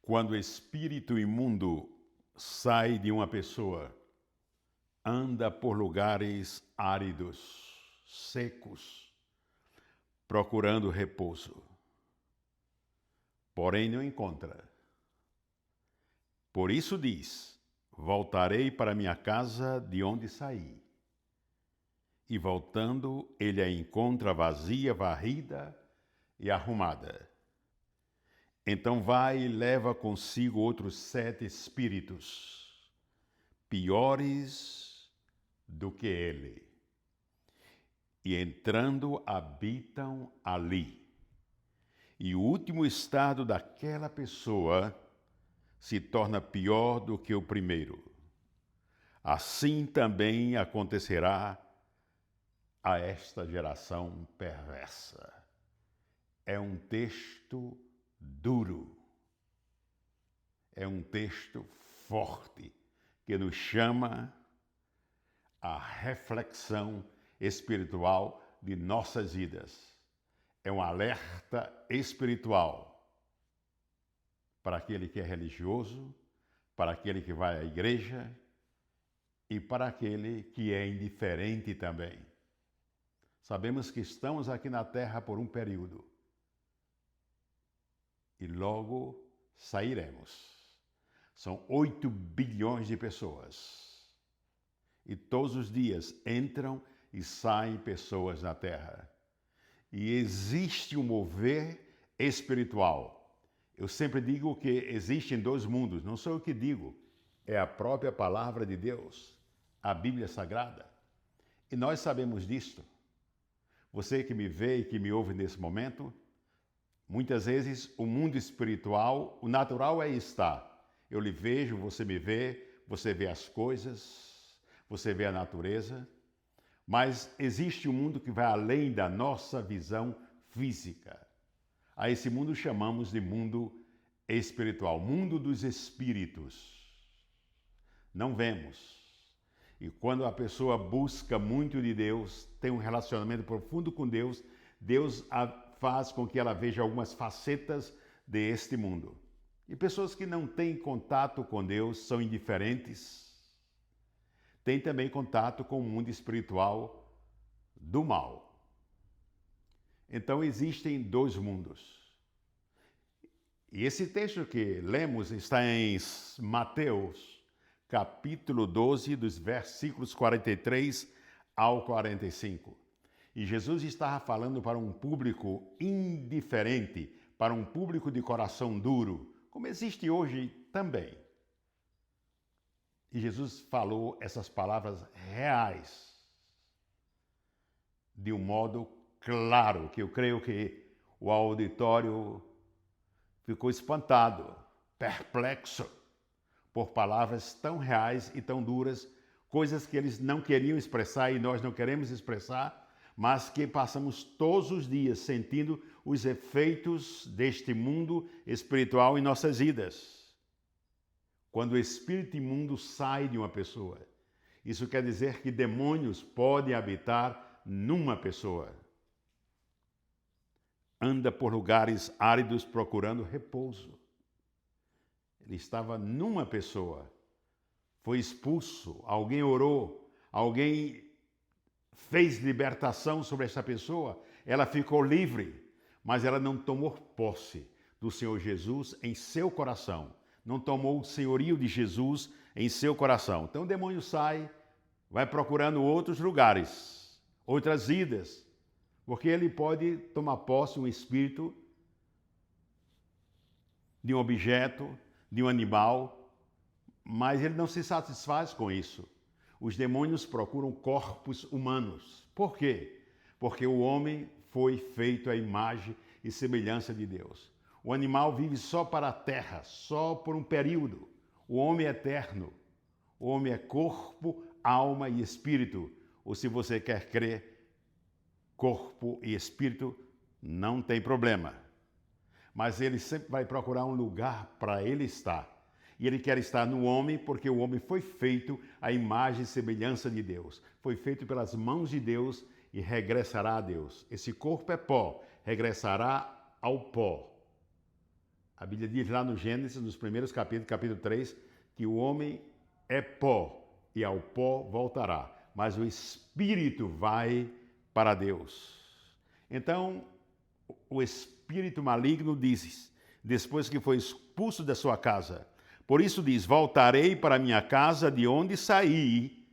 Quando o espírito imundo sai de uma pessoa, anda por lugares áridos, secos, procurando repouso. Porém não encontra. Por isso diz: voltarei para minha casa de onde saí. E voltando, ele a encontra vazia, varrida e arrumada. Então vai e leva consigo outros 7 espíritos, piores do que ele. E entrando, habitam ali. E o último estado daquela pessoa se torna pior do que o primeiro. Assim também acontecerá a esta geração perversa. É um texto duro. É um texto forte que nos chama à reflexão espiritual de nossas vidas. É um alerta espiritual para aquele que é religioso, para aquele que vai à igreja e para aquele que é indiferente também. Sabemos que estamos aqui na Terra por um período e logo sairemos. São 8 bilhões de pessoas e todos os dias entram e saem pessoas na Terra. E existe um mover espiritual. Eu sempre digo que existem 2 mundos, não sou eu que digo, é a própria palavra de Deus, a Bíblia Sagrada. E nós sabemos disto. Você que me vê e que me ouve nesse momento, muitas vezes o mundo espiritual, o natural é estar. Eu lhe vejo, você me vê, você vê as coisas, você vê a natureza, mas existe um mundo que vai além da nossa visão física. A esse mundo chamamos de mundo espiritual, mundo dos espíritos. Não vemos. E quando a pessoa busca muito de Deus, tem um relacionamento profundo com Deus, Deus faz com que ela veja algumas facetas deste mundo. E pessoas que não têm contato com Deus são indiferentes, têm também contato com o mundo espiritual do mal. Então existem 2 mundos. E esse texto que lemos está em Mateus, capítulo 12, dos versículos 43 ao 45. E Jesus estava falando para um público indiferente, para um público de coração duro, como existe hoje também. E Jesus falou essas palavras reais, de um modo claro, que eu creio que o auditório ficou espantado, perplexo, por palavras tão reais e tão duras, coisas que eles não queriam expressar e nós não queremos expressar, mas que passamos todos os dias sentindo os efeitos deste mundo espiritual em nossas vidas. Quando o espírito imundo sai de uma pessoa, isso quer dizer que demônios podem habitar numa pessoa. Anda por lugares áridos procurando repouso. Ele estava numa pessoa, foi expulso, alguém orou, alguém fez libertação sobre essa pessoa, ela ficou livre, mas ela não tomou posse do Senhor Jesus em seu coração, não tomou o senhorio de Jesus em seu coração. Então o demônio sai, vai procurando outros lugares, outras vidas, porque ele pode tomar posse de um espírito, de um objeto, de um animal, mas ele não se satisfaz com isso. Os demônios procuram corpos humanos. Por quê? Porque o homem foi feito à imagem e semelhança de Deus. O animal vive só para a terra, só por um período. O homem é eterno. O homem é corpo, alma e espírito. Ou se você quer crer, corpo e espírito, não tem problema. Mas ele sempre vai procurar um lugar para ele estar. E ele quer estar no homem porque o homem foi feito à imagem e semelhança de Deus. Foi feito pelas mãos de Deus e regressará a Deus. Esse corpo é pó, regressará ao pó. A Bíblia diz lá no Gênesis, nos primeiros capítulos, capítulo 3, que o homem é pó e ao pó voltará, mas o espírito vai para Deus. Então, o espírito maligno diz, depois que foi expulso da sua casa, por isso diz, voltarei para minha casa de onde saí.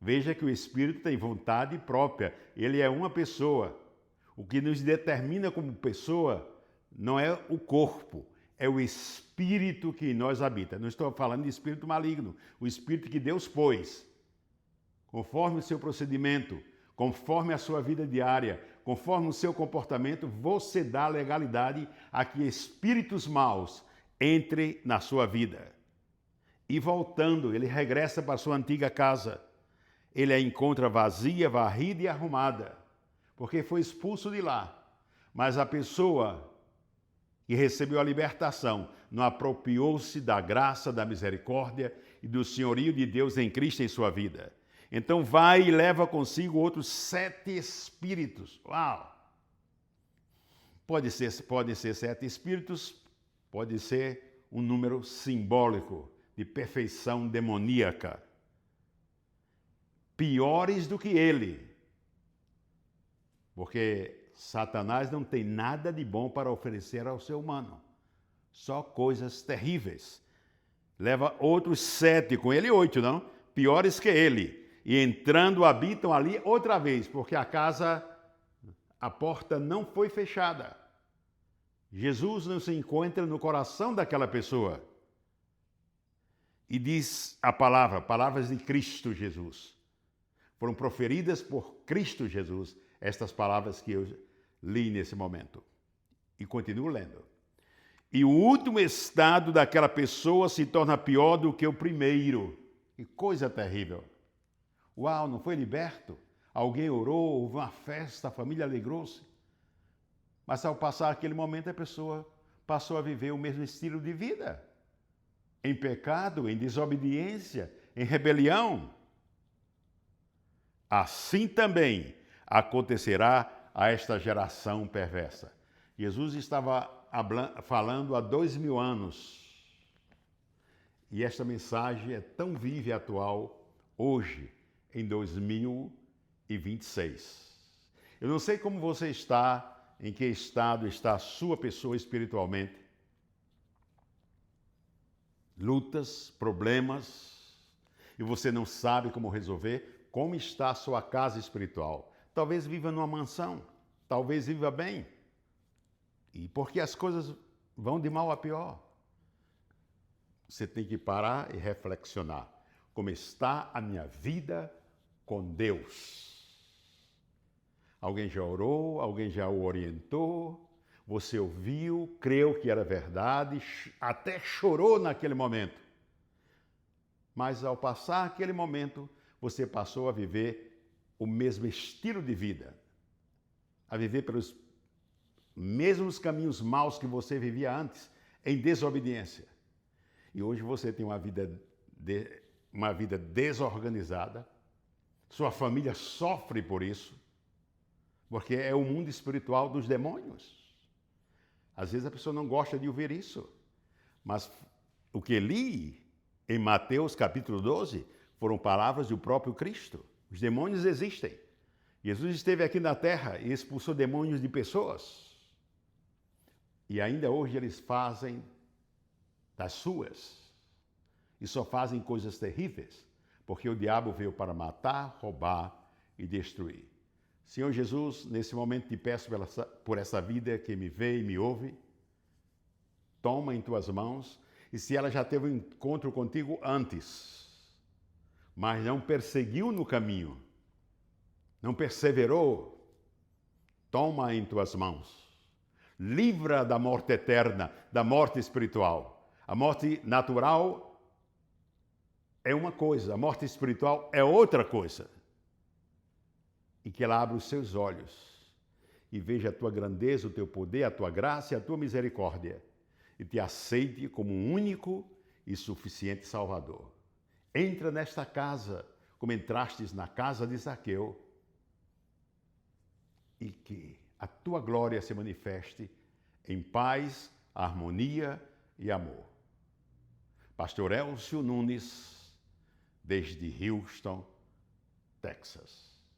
Veja que o espírito tem vontade própria, ele é uma pessoa. O que nos determina como pessoa não é o corpo, é o espírito que em nós habita. Não estou falando de espírito maligno, o espírito que Deus pôs, conforme o seu procedimento, conforme a sua vida diária, conforme o seu comportamento, você dá legalidade a que espíritos maus entrem na sua vida. E voltando, ele regressa para a sua antiga casa. Ele a encontra vazia, varrida e arrumada, porque foi expulso de lá. Mas a pessoa que recebeu a libertação não apropriou-se da graça, da misericórdia e do senhorio de Deus em Cristo em sua vida. Então vai e leva consigo outros 7 espíritos. Uau! Podem ser 7 espíritos, pode ser um número simbólico de perfeição demoníaca. Piores do que ele. Porque Satanás não tem nada de bom para oferecer ao ser humano. Só coisas terríveis. Leva outros 7, com ele 8, não? Piores que ele. E entrando, habitam ali outra vez, porque a casa, a porta não foi fechada. Jesus não se encontra no coração daquela pessoa. E diz a palavra, palavras de Cristo Jesus. Foram proferidas por Cristo Jesus, estas palavras que eu li nesse momento. E continuo lendo. E o último estado daquela pessoa se torna pior do que o primeiro. Que coisa terrível. Uau, não foi liberto? Alguém orou, houve uma festa, a família alegrou-se. Mas ao passar aquele momento, a pessoa passou a viver o mesmo estilo de vida. Em pecado, em desobediência, em rebelião. Assim também acontecerá a esta geração perversa. Jesus estava falando há 2000 anos. E esta mensagem é tão viva e atual hoje, em 2026. Eu não sei como você está, em que estado está a sua pessoa espiritualmente. Lutas, problemas, e você não sabe como resolver. Como está a sua casa espiritual? Talvez viva numa mansão, talvez viva bem. E porque as coisas vão de mal a pior. Você tem que parar e reflexionar. Como está a minha vida com Deus? Alguém já orou? Alguém já o orientou? Você ouviu, creu que era verdade, até chorou naquele momento. Mas ao passar aquele momento, você passou a viver o mesmo estilo de vida, a viver pelos mesmos caminhos maus que você vivia antes, em desobediência. E hoje você tem uma vida desorganizada, sua família sofre por isso, porque é o mundo espiritual dos demônios. Às vezes a pessoa não gosta de ouvir isso, mas o que li em Mateus capítulo 12 foram palavras do próprio Cristo. Os demônios existem. Jesus esteve aqui na terra e expulsou demônios de pessoas. E ainda hoje eles fazem das suas. E só fazem coisas terríveis, porque o diabo veio para matar, roubar e destruir. Senhor Jesus, nesse momento te peço por essa vida que me vê e me ouve. Toma em tuas mãos. E se ela já teve um encontro contigo antes, mas não perseguiu no caminho, não perseverou, toma em tuas mãos. Livra da morte eterna, da morte espiritual. A morte natural é uma coisa, a morte espiritual é outra coisa. E que ela abra os seus olhos e veja a tua grandeza, o teu poder, a tua graça e a tua misericórdia e te aceite como um único e suficiente Salvador. Entra nesta casa, como entrastes na casa de Zaqueu, e que a tua glória se manifeste em paz, harmonia e amor. Pastor Elcio Nunes, desde Houston, Texas.